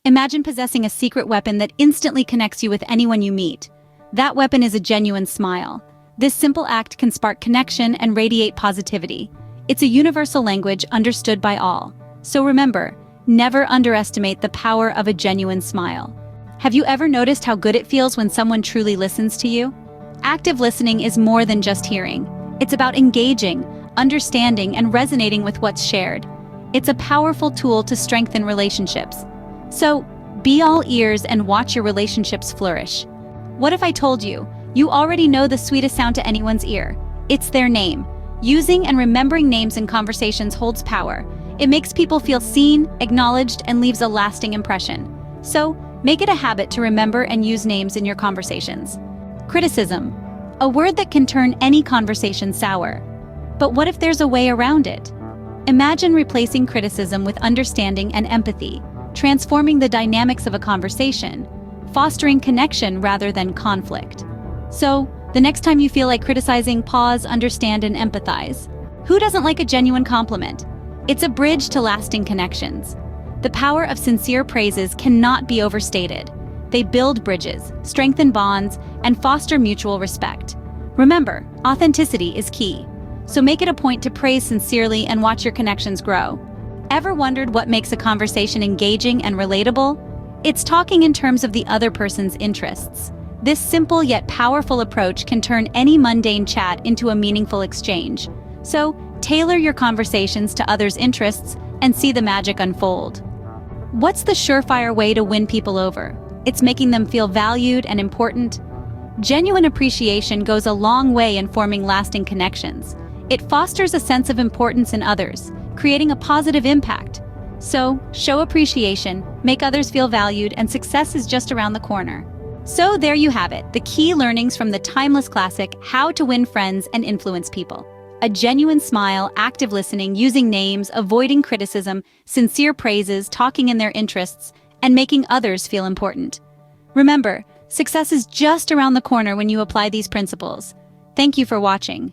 Imagine possessing a secret weapon that instantly connects you with anyone you meet. That weapon is a genuine smile. This simple act can spark connection and radiate positivity. It's a universal language understood by all. So remember, never underestimate the power of a genuine smile. Have you ever noticed how good it feels when someone truly listens to you? Active listening is more than just hearing. It's about engaging, understanding, and resonating with what's shared. It's a powerful tool to strengthen relationships. So, be all ears and watch your relationships flourish. What if I told you, you already know the sweetest sound to anyone's ear? It's their name. Using and remembering names in conversations holds power. It makes people feel seen, acknowledged, and leaves a lasting impression. So, make it a habit to remember and use names in your conversations. Criticism. A word that can turn any conversation sour. But what if there's a way around it? Imagine replacing criticism with understanding and empathy, transforming the dynamics of a conversation, fostering connection rather than conflict. So, the next time you feel like criticizing, pause, understand, and empathize. Who doesn't like a genuine compliment? It's a bridge to lasting connections. The power of sincere praises cannot be overstated. They build bridges, strengthen bonds, and foster mutual respect. Remember, authenticity is key. So make it a point to praise sincerely and watch your connections grow. Ever wondered what makes a conversation engaging and relatable? It's talking in terms of the other person's interests. This simple yet powerful approach can turn any mundane chat into a meaningful exchange. So, tailor your conversations to others' interests and see the magic unfold. What's the surefire way to win people over? It's making them feel valued and important. Genuine appreciation goes a long way in forming lasting connections. It fosters a sense of importance in others, creating a positive impact. So, show appreciation, make others feel valued, and success is just around the corner. So there you have it, the key learnings from the timeless classic, How to Win Friends and Influence People. A genuine smile, active listening, using names, avoiding criticism, sincere praises, talking in their interests, and making others feel important. Remember, success is just around the corner when you apply these principles. Thank you for watching.